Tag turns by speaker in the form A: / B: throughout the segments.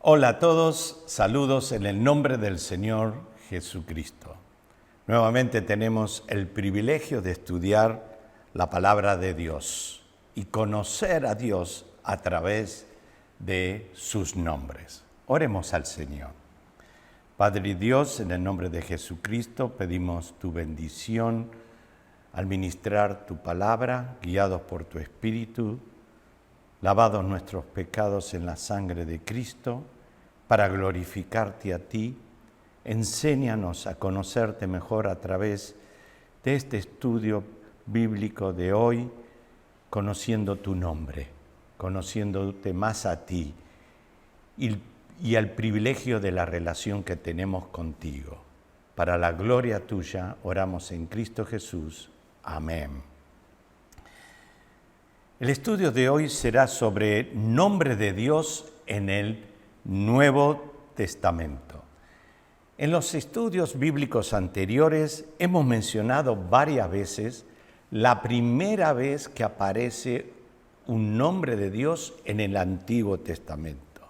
A: Hola a todos, saludos en el nombre del Señor Jesucristo. Nuevamente tenemos el privilegio de estudiar la palabra de Dios y conocer a Dios a través de sus nombres. Oremos al Señor. Padre Dios, en el nombre de Jesucristo pedimos tu bendición al ministrar tu palabra, guiados por tu Espíritu, lavados nuestros pecados en la sangre de Cristo, para glorificarte a ti. Enséñanos a conocerte mejor a través de este estudio bíblico de hoy, conociendo tu nombre, conociéndote más a ti y al privilegio de la relación que tenemos contigo. Para la gloria tuya, oramos en Cristo Jesús. Amén. El estudio de hoy será sobre nombre de Dios en el Nuevo Testamento. En los estudios bíblicos anteriores hemos mencionado varias veces la primera vez que aparece un nombre de Dios en el Antiguo Testamento.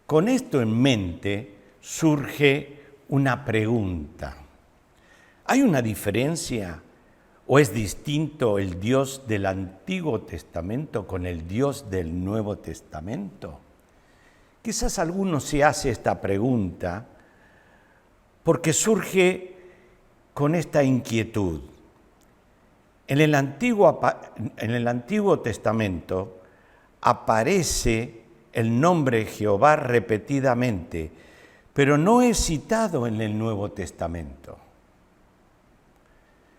A: Con esto en mente surge una pregunta. ¿Hay una diferencia o es distinto el Dios del Antiguo Testamento con el Dios del Nuevo Testamento? Quizás alguno se hace esta pregunta porque surge con esta inquietud. En el Antiguo Testamento aparece el nombre Jehová repetidamente, pero no es citado en el Nuevo Testamento.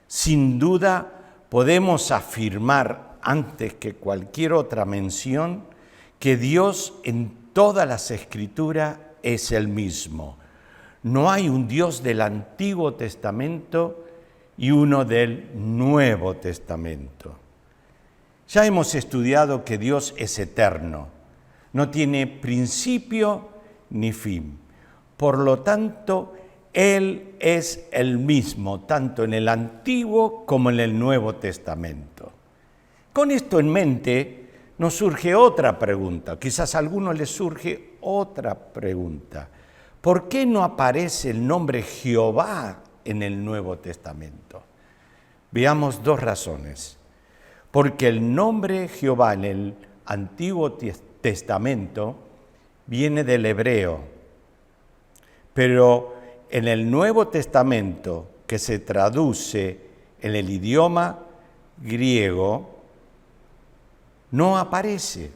A: Sin duda, podemos afirmar antes que cualquier otra mención que Dios en todas las Escrituras es el mismo. No hay un Dios del Antiguo Testamento y uno del Nuevo Testamento. Ya hemos estudiado que Dios es eterno, no tiene principio ni fin. Por lo tanto, Él es el mismo, tanto en el Antiguo como en el Nuevo Testamento. Con esto en mente, nos surge otra pregunta, quizás a alguno les surge otra pregunta. ¿Por qué no aparece el nombre Jehová en el Nuevo Testamento? Veamos dos razones. Porque el nombre Jehová en el Antiguo Testamento viene del hebreo, pero en el Nuevo Testamento, que se traduce en el idioma griego, no aparece.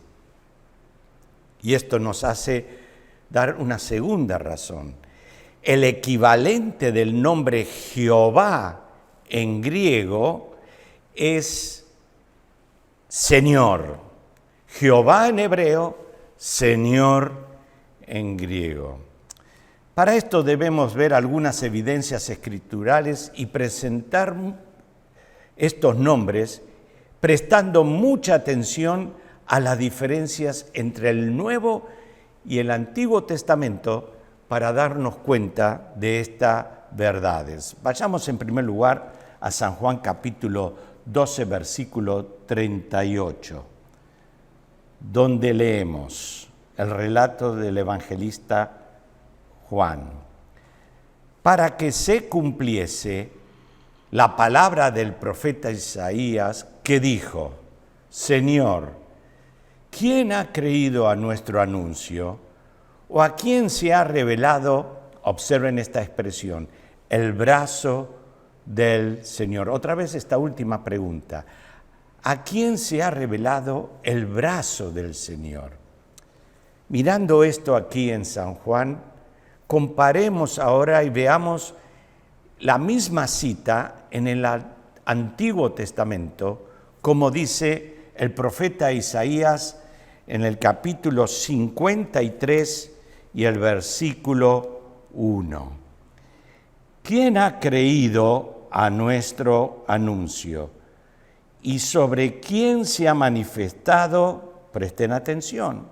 A: Y esto nos hace dar una segunda razón. El equivalente del nombre Jehová en griego es Señor. Jehová en hebreo, Señor en griego. Para esto debemos ver algunas evidencias escriturales y presentar estos nombres prestando mucha atención a las diferencias entre el Nuevo y el Antiguo Testamento para darnos cuenta de estas verdades. Vayamos en primer lugar a San Juan capítulo 12, versículo 38, donde leemos el relato del evangelista Juan. Para que se cumpliese la palabra del profeta Isaías que dijo: Señor, ¿quién ha creído a nuestro anuncio? ¿O a quién se ha revelado, observen esta expresión, el brazo del Señor? Otra vez esta última pregunta. ¿A quién se ha revelado el brazo del Señor? Mirando esto aquí en San Juan, comparemos ahora y veamos la misma cita en el Antiguo Testamento, como dice el profeta Isaías en el capítulo 53 y el versículo 1. ¿Quién ha creído a nuestro anuncio? ¿Y sobre quién se ha manifestado? Presten atención,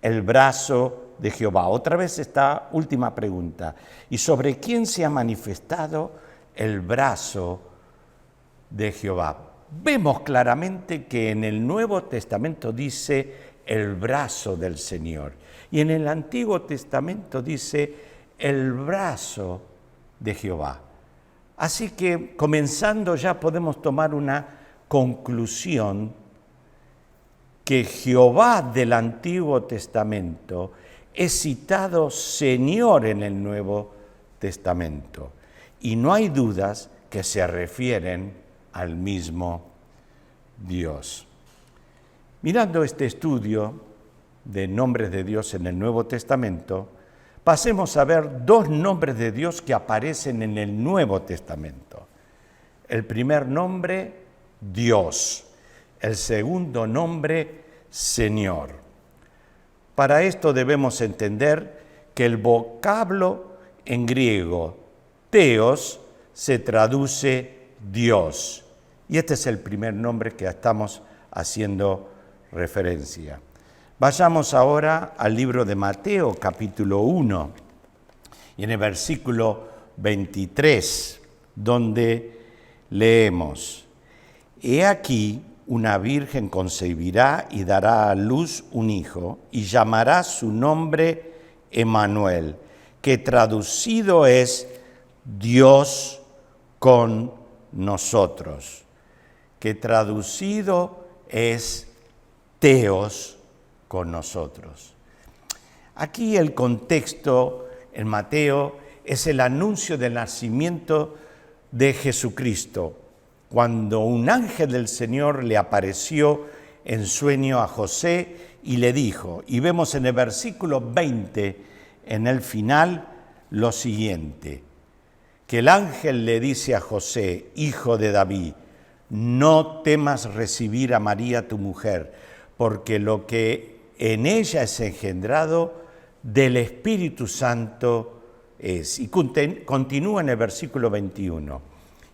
A: el brazo de Jehová. Otra vez esta última pregunta. ¿Y sobre quién se ha manifestado el brazo de Jehová? Vemos claramente que en el Nuevo Testamento dice el brazo del Señor. Y en el Antiguo Testamento dice el brazo de Jehová. Así que comenzando ya podemos tomar una conclusión que Jehová del Antiguo Testamento es citado Señor en el Nuevo Testamento. Y no hay dudas que se refieren al mismo Dios. Mirando este estudio de nombres de Dios en el Nuevo Testamento, pasemos a ver dos nombres de Dios que aparecen en el Nuevo Testamento. El primer nombre, Dios. El segundo nombre, Señor. Para esto debemos entender que el vocablo en griego, Theos, se traduce Dios. Y este es el primer nombre que estamos haciendo referencia. Vayamos ahora al libro de Mateo, capítulo 1, y en el versículo 23, donde leemos: He aquí, una virgen concebirá y dará a luz un hijo, y llamará su nombre Emmanuel, que traducido es Dios con nosotros, que traducido es Theos con nosotros. Aquí el contexto en Mateo es el anuncio del nacimiento de Jesucristo, cuando un ángel del Señor le apareció en sueño a José y le dijo, y vemos en el versículo 20, en el final, lo siguiente, que el ángel le dice a José, hijo de David, no temas recibir a María tu mujer, porque lo que en ella es engendrado del Espíritu Santo es. Y continúa en el versículo 21.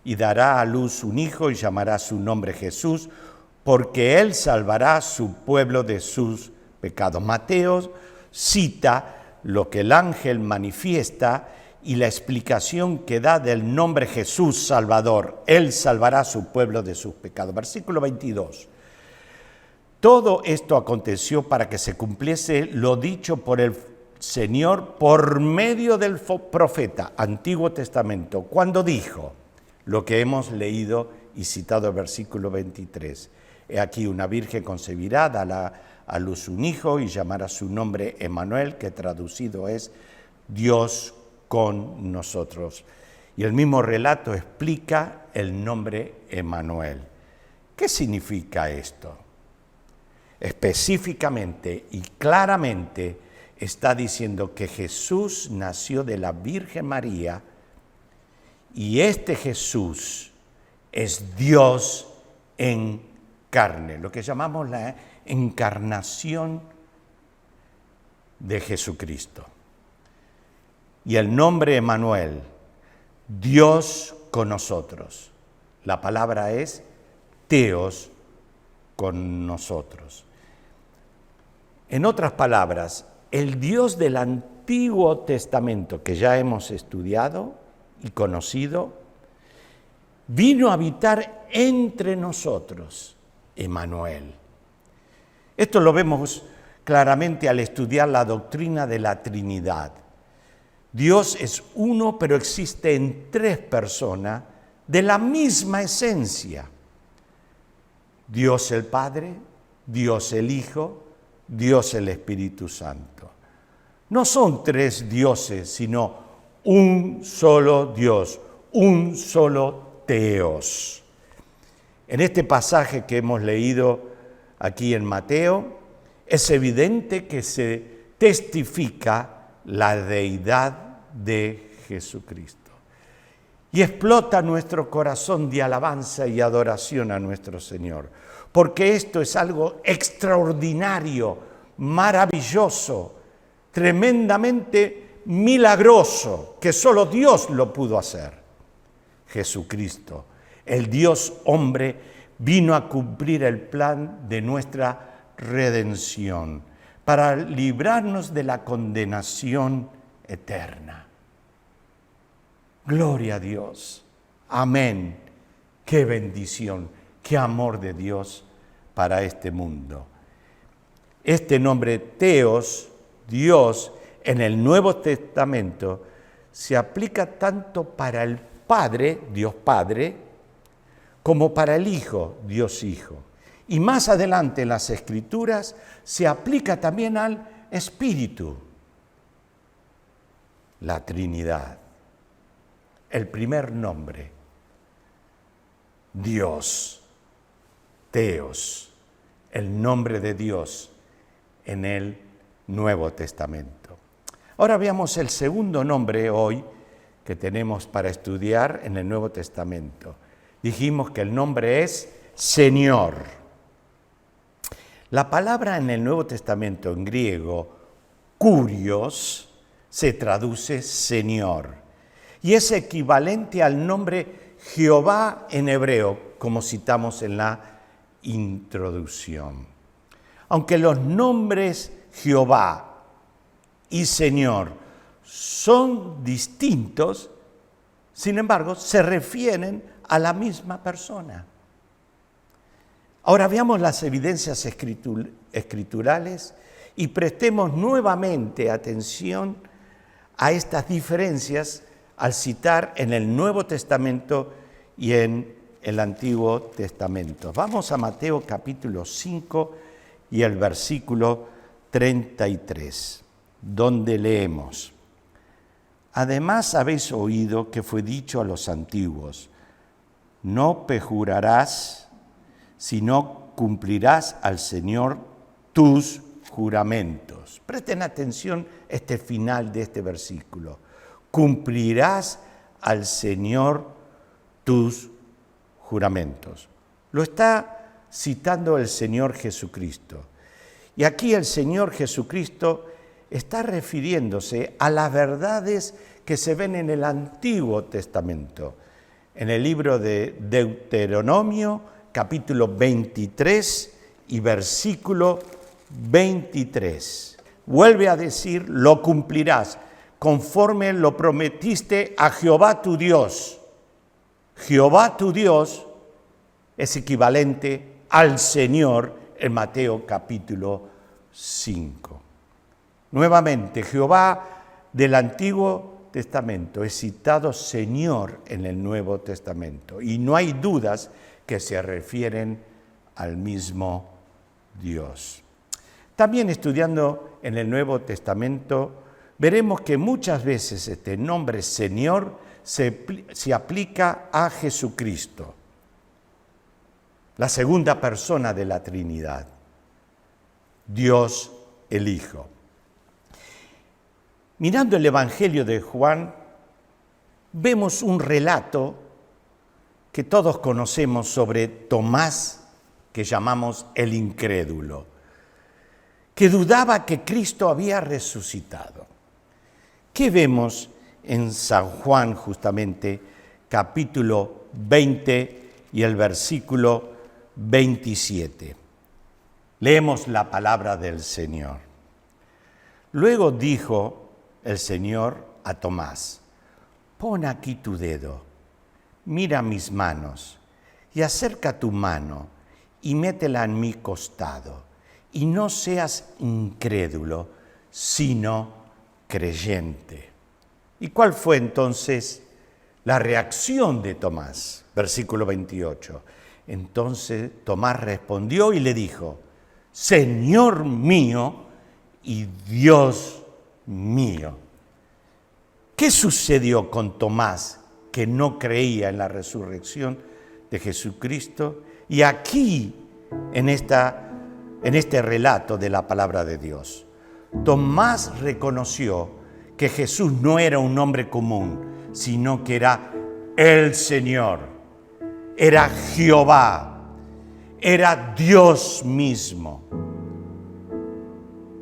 A: Y dará a luz un hijo y llamará su nombre Jesús, porque él salvará a su pueblo de sus pecados. Mateo cita lo que el ángel manifiesta y la explicación que da del nombre Jesús Salvador. Él salvará a su pueblo de sus pecados. Versículo 22. Todo esto aconteció para que se cumpliese lo dicho por el Señor por medio del profeta, Antiguo Testamento, cuando dijo lo que hemos leído y citado el versículo 23. He aquí una virgen concebirá, dará a luz un hijo y llamará su nombre Emmanuel, que traducido es Dios con nosotros. Y el mismo relato explica el nombre Emmanuel. ¿Qué significa esto? Específicamente y claramente está diciendo que Jesús nació de la Virgen María y este Jesús es Dios en carne, lo que llamamos la encarnación de Jesucristo. Y el nombre Emmanuel, Dios con nosotros. La palabra es Theos con nosotros. En otras palabras, el Dios del Antiguo Testamento que ya hemos estudiado y conocido, vino a habitar entre nosotros, Emmanuel. Esto lo vemos claramente al estudiar la doctrina de la Trinidad. Dios es uno, pero existe en tres personas de la misma esencia. Dios el Padre, Dios el Hijo, Dios el Espíritu Santo. No son tres dioses, sino un solo Dios, un solo Theos. En este pasaje que hemos leído aquí en Mateo, es evidente que se testifica la deidad de Jesucristo. Y explota nuestro corazón de alabanza y adoración a nuestro Señor, porque esto es algo extraordinario, maravilloso, tremendamente milagroso, que solo Dios lo pudo hacer. Jesucristo, el Dios hombre, vino a cumplir el plan de nuestra redención, para librarnos de la condenación eterna. Gloria a Dios. Amén. Qué bendición, qué amor de Dios para este mundo. Este nombre Teos, Dios, en el Nuevo Testamento se aplica tanto para el Padre, Dios Padre, como para el Hijo, Dios Hijo. Y más adelante en las Escrituras se aplica también al Espíritu, la Trinidad. El primer nombre, Dios, Teos, el nombre de Dios en el Nuevo Testamento. Ahora veamos el segundo nombre hoy que tenemos para estudiar en el Nuevo Testamento. Dijimos que el nombre es Señor. La palabra en el Nuevo Testamento en griego, kurios, se traduce Señor y es equivalente al nombre Jehová en hebreo, como citamos en la introducción. Aunque los nombres Jehová y Señor son distintos, sin embargo, se refieren a la misma persona. Ahora veamos las evidencias escriturales y prestemos nuevamente atención a estas diferencias al citar en el Nuevo Testamento y en el Antiguo Testamento. Vamos a Mateo capítulo 5 y el versículo 33, donde leemos: Además habéis oído que fue dicho a los antiguos, no perjurarás, sino cumplirás al Señor tus juramentos. Presten atención a este final de este versículo. Cumplirás al Señor tus juramentos. Lo está citando el Señor Jesucristo. Y aquí el Señor Jesucristo está refiriéndose a las verdades que se ven en el Antiguo Testamento. En el libro de Deuteronomio, capítulo 23 y versículo 23. Vuelve a decir, lo cumplirás, conforme lo prometiste a Jehová tu Dios. Jehová tu Dios es equivalente al Señor en Mateo capítulo 5. Nuevamente, Jehová del Antiguo Testamento es citado Señor en el Nuevo Testamento y no hay dudas que se refieren al mismo Dios. También estudiando en el Nuevo Testamento, veremos que muchas veces este nombre Señor se aplica a Jesucristo, la segunda persona de la Trinidad, Dios el Hijo. Mirando el Evangelio de Juan, vemos un relato que todos conocemos sobre Tomás, que llamamos el incrédulo, que dudaba que Cristo había resucitado. ¿Qué vemos en San Juan justamente, capítulo 20 y el versículo 27? Leemos la palabra del Señor. Luego dijo el Señor a Tomás: pon aquí tu dedo, mira mis manos, y acerca tu mano y métela en mi costado, y no seas incrédulo, sino creyente. ¿Y cuál fue entonces la reacción de Tomás? Versículo 28. Entonces Tomás respondió y le dijo: Señor mío y Dios mío. ¿Qué sucedió con Tomás, que no creía en la resurrección de Jesucristo? Y aquí, en este relato de la palabra de Dios, Tomás reconoció que Jesús no era un hombre común, sino que era el Señor, era Jehová, era Dios mismo.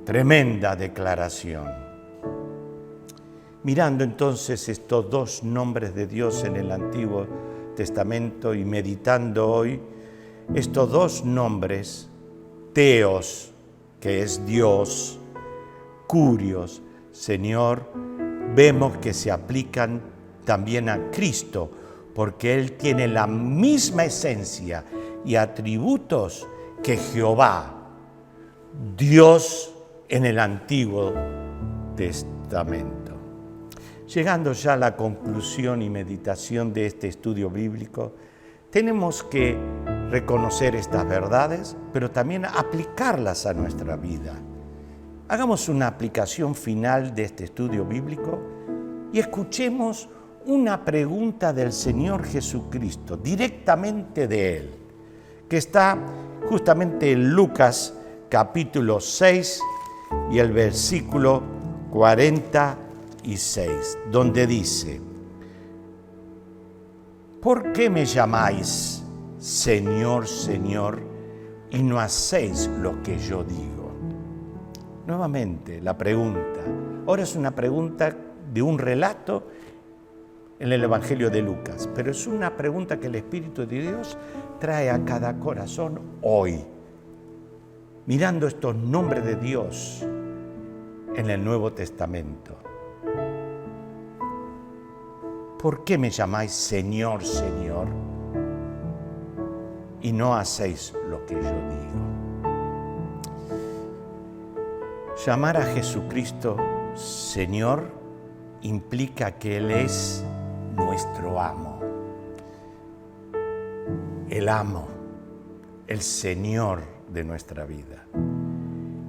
A: Tremenda declaración. Mirando entonces estos dos nombres de Dios en el Antiguo Testamento y meditando hoy estos dos nombres, Teos, que es Dios, Kurios, Señor, vemos que se aplican también a Cristo, porque Él tiene la misma esencia y atributos que Jehová, Dios en el Antiguo Testamento. Llegando ya a la conclusión y meditación de este estudio bíblico, tenemos que reconocer estas verdades, pero también aplicarlas a nuestra vida. Hagamos una aplicación final de este estudio bíblico y escuchemos una pregunta del Señor Jesucristo, directamente de Él, que está justamente en Lucas capítulo 6 y el versículo 46, donde dice: ¿por qué me llamáis Señor, Señor, y no hacéis lo que yo digo? Nuevamente la pregunta. Ahora es una pregunta de un relato en el Evangelio de Lucas, pero es una pregunta que el Espíritu de Dios trae a cada corazón hoy, mirando estos nombres de Dios en el Nuevo Testamento. ¿Por qué me llamáis Señor, Señor, y no hacéis lo que yo digo? Llamar a Jesucristo Señor implica que Él es nuestro amo, el amo, el Señor de nuestra vida.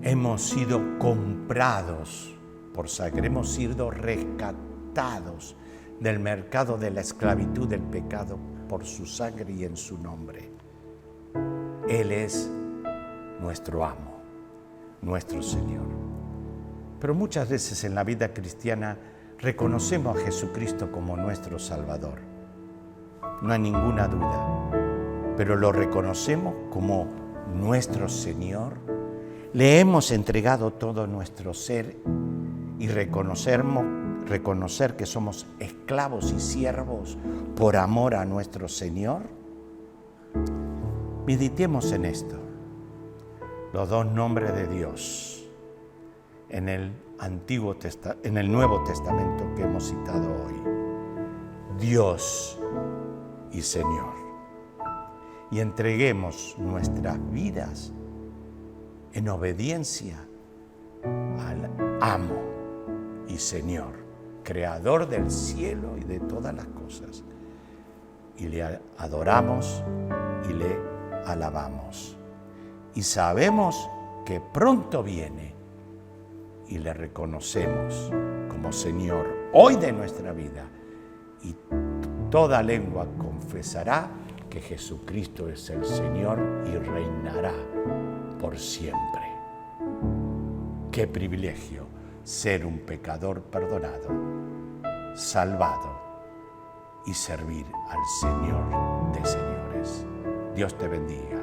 A: Hemos sido comprados por sangre, hemos sido rescatados del mercado de la esclavitud del pecado por su sangre y en su nombre. Él es nuestro amo, nuestro Señor. Pero muchas veces en la vida cristiana reconocemos a Jesucristo como nuestro Salvador. No hay ninguna duda, pero lo reconocemos como nuestro Señor. Le hemos entregado todo nuestro ser y reconocer que somos esclavos y siervos por amor a nuestro Señor. Meditemos en esto. Los dos nombres de Dios en el Nuevo Testamento que hemos citado hoy: Dios y Señor. Y entreguemos nuestras vidas en obediencia al amo y Señor, creador del cielo y de todas las cosas. Y le adoramos y le alabamos. Y sabemos que pronto viene y le reconocemos como Señor hoy de nuestra vida. Y toda lengua confesará que Jesucristo es el Señor y reinará por siempre. Qué privilegio ser un pecador perdonado, salvado y servir al Señor de señores. Dios te bendiga.